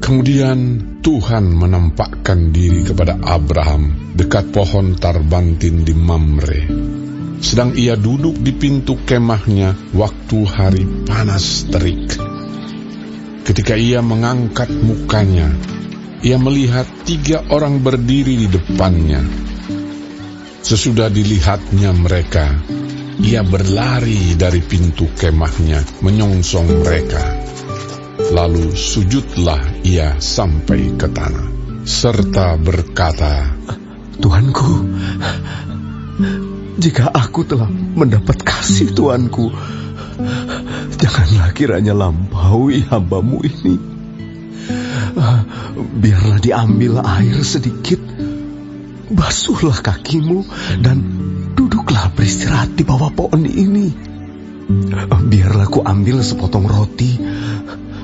Kemudian Tuhan menampakkan diri kepada Abraham dekat pohon tarbantin di Mamre. Sedang ia duduk di pintu kemahnya waktu hari panas terik. Ketika ia mengangkat mukanya, ia melihat 3 orang berdiri di depannya. Sesudah dilihatnya mereka, ia berlari dari pintu kemahnya menyongsong mereka. Lalu sujudlah ia sampai ke tanah, serta berkata, Tuanku, jika aku telah mendapat kasih Tuanku, janganlah kiranya lampaui hamba-Mu ini. Biarlah diambil air sedikit, basuhlah kakimu, dan duduklah beristirahat di bawah pohon ini. Biarlah ku ambil sepotong roti,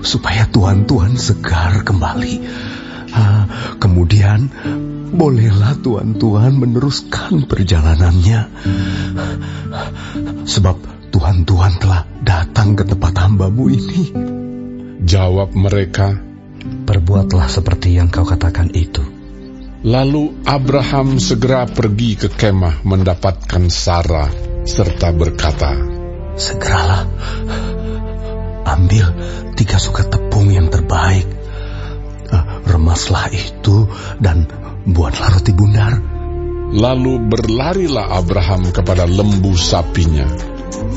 supaya Tuhan segar kembali. Kemudian bolehlah Tuhan meneruskan perjalanannya, sebab Tuhan telah datang ke tempat hamba-Mu ini. Jawab mereka, perbuatlah seperti yang kau katakan itu. Lalu Abraham segera pergi ke kemah mendapatkan Sarah, serta berkata, segeralah, ambil 3 sukat tepung yang terbaik, remaslah itu dan buatlah roti bundar. Lalu berlarilah Abraham kepada lembu sapinya.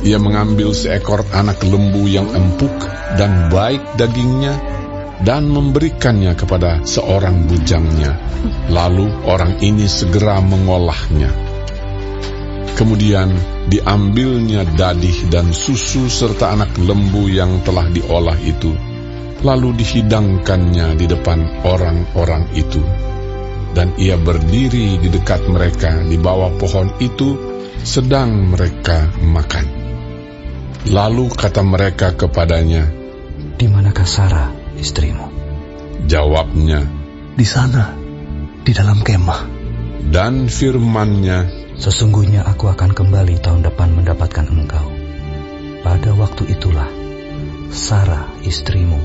Ia mengambil seekor anak lembu yang empuk dan baik dagingnya, dan memberikannya kepada seorang bujangnya. Lalu orang ini segera mengolahnya. Kemudian diambilnya dadih dan susu serta anak lembu yang telah diolah itu, lalu dihidangkannya di depan orang-orang itu. Dan ia berdiri di dekat mereka di bawah pohon itu, sedang mereka makan. Lalu kata mereka kepadanya, di manakah Sarah, istrimu? Jawabnya, di sana, di dalam kemah. Dan firman-Nya, sesungguhnya aku akan kembali tahun depan mendapatkan engkau. Pada waktu itulah Sarah istrimu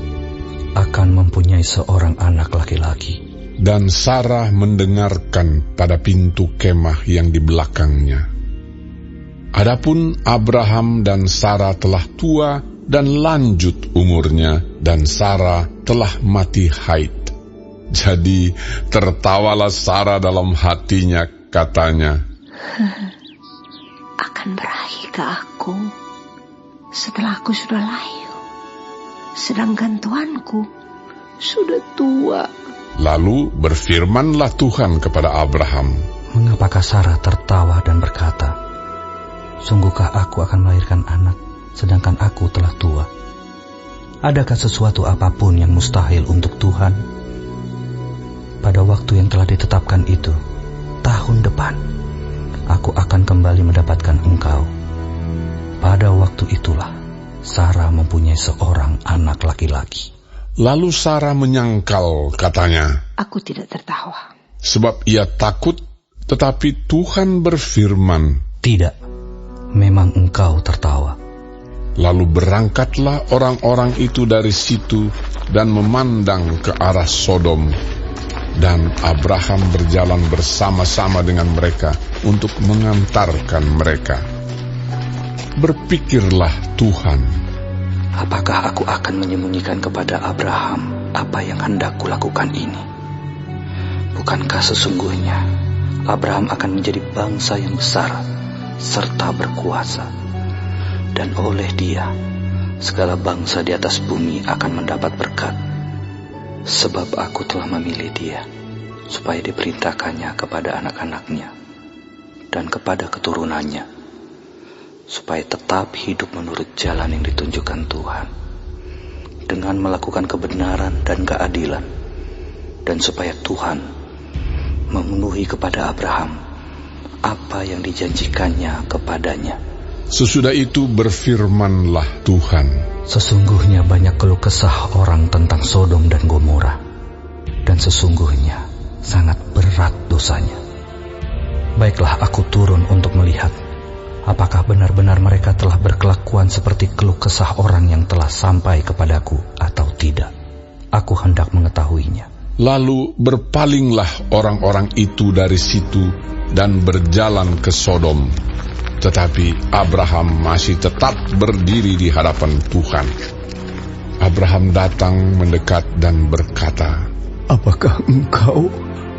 akan mempunyai seorang anak laki-laki. Dan Sarah mendengarkan pada pintu kemah yang di belakangnya. Adapun Abraham dan Sarah telah tua dan lanjut umurnya, dan Sarah telah mati haid. Jadi tertawalah Sarah dalam hatinya, katanya, akan berakhir ke aku setelah aku sudah layu, sedangkan tuanku sudah tua. Lalu berfirmanlah Tuhan kepada Abraham, mengapakah Sarah tertawa dan berkata, sungguhkah aku akan melahirkan anak, sedangkan aku telah tua? Adakah sesuatu apapun yang mustahil untuk Tuhan? Pada waktu yang telah ditetapkan itu, tahun depan, aku akan kembali mendapatkan engkau. Pada waktu itulah, Sarah mempunyai seorang anak laki-laki. Lalu Sarah menyangkal, katanya, aku tidak tertawa. Sebab ia takut, tetapi Tuhan berfirman, tidak, memang engkau tertawa. Lalu berangkatlah orang-orang itu dari situ dan memandang ke arah Sodom. Dan Abraham berjalan bersama-sama dengan mereka untuk mengantarkan mereka. Berpikirlah Tuhan, apakah aku akan menyembunyikan kepada Abraham apa yang hendak kulakukan ini? Bukankah sesungguhnya Abraham akan menjadi bangsa yang besar serta berkuasa, dan oleh dia segala bangsa di atas bumi akan mendapat berkat. Sebab aku telah memilih dia supaya diperintahkannya kepada anak-anaknya dan kepada keturunannya, supaya tetap hidup menurut jalan yang ditunjukkan Tuhan, dengan melakukan kebenaran dan keadilan, dan supaya Tuhan memenuhi kepada Abraham apa yang dijanjikannya kepadanya. Sesudah itu berfirmanlah Tuhan, sesungguhnya banyak keluh kesah orang tentang Sodom dan Gomora, dan sesungguhnya sangat berat dosanya. Baiklah aku turun untuk melihat apakah benar-benar mereka telah berkelakuan seperti keluh kesah orang yang telah sampai kepadaku atau tidak. Aku hendak mengetahuinya. Lalu berpalinglah orang-orang itu dari situ dan berjalan ke Sodom. Tetapi Abraham masih tetap berdiri di hadapan Tuhan. Abraham datang mendekat dan berkata, Apakah engkau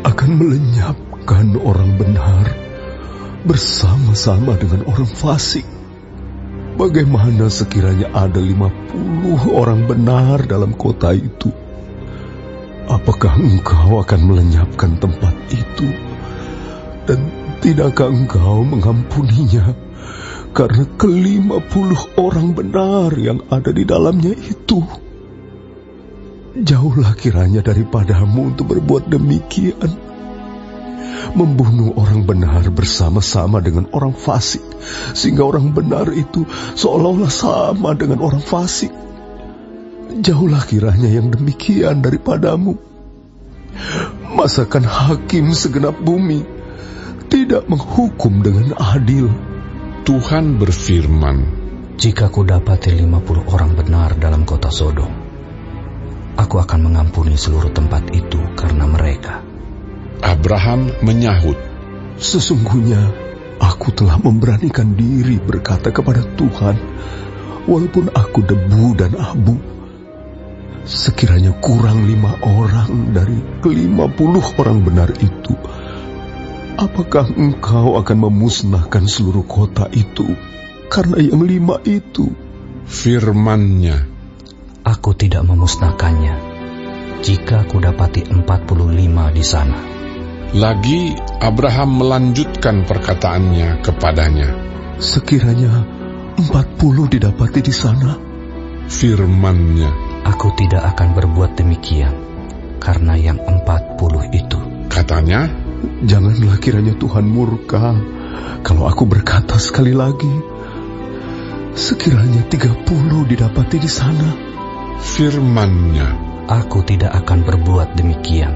akan melenyapkan orang benar bersama-sama dengan orang fasik? Bagaimana sekiranya ada 50 orang benar dalam kota itu? Apakah engkau akan melenyapkan tempat itu? Dan tidakkah engkau mengampuninya karena ke-50 orang benar yang ada di dalamnya itu? Jauhlah kiranya daripadamu untuk berbuat demikian, membunuh orang benar bersama-sama dengan orang fasik, sehingga orang benar itu seolah-olah sama dengan orang fasik. Jauhlah kiranya yang demikian daripadamu. Masakan hakim segenap bumi tidak menghukum dengan adil? Tuhan berfirman, Jika kudapati 50 orang benar dalam kota Sodom, aku akan mengampuni seluruh tempat itu karena mereka. Abraham menyahut, Sesungguhnya aku telah memberanikan diri berkata kepada Tuhan, walaupun aku debu dan abu, sekiranya kurang 5 orang dari ke-50 orang benar itu, apakah engkau akan memusnahkan seluruh kota itu karena yang 5 itu? firman-Nya, Aku tidak memusnahkannya jika kudapati 45 di sana. Lagi Abraham melanjutkan perkataannya kepadanya, Sekiranya 40 didapati di sana, firman-Nya, Aku tidak akan berbuat demikian karena yang 40 itu. katanya, janganlah kiranya Tuhan murka kalau aku berkata sekali lagi, sekiranya 30 didapati di sana. firman-Nya, Aku tidak akan berbuat demikian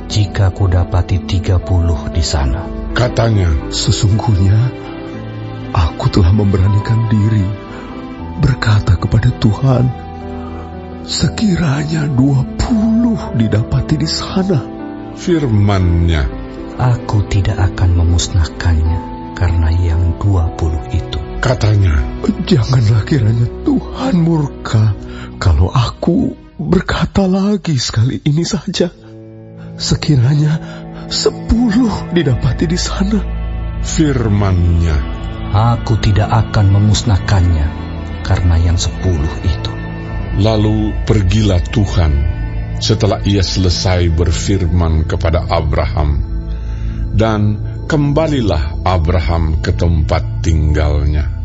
jika kudapati 30 di sana. katanya, Sesungguhnya aku telah memberanikan diri berkata kepada Tuhan, sekiranya 20 didapati di sana. firman-Nya, Aku tidak akan memusnahkannya karena yang 20 itu. katanya, Janganlah kiranya Tuhan murka kalau aku berkata lagi sekali ini saja, sekiranya 10 didapati di sana. firman-Nya, Aku tidak akan memusnahkannya karena yang 10 itu. Lalu pergilah Tuhan setelah ia selesai berfirman kepada Abraham, dan kembalilah Abraham ke tempat tinggalnya.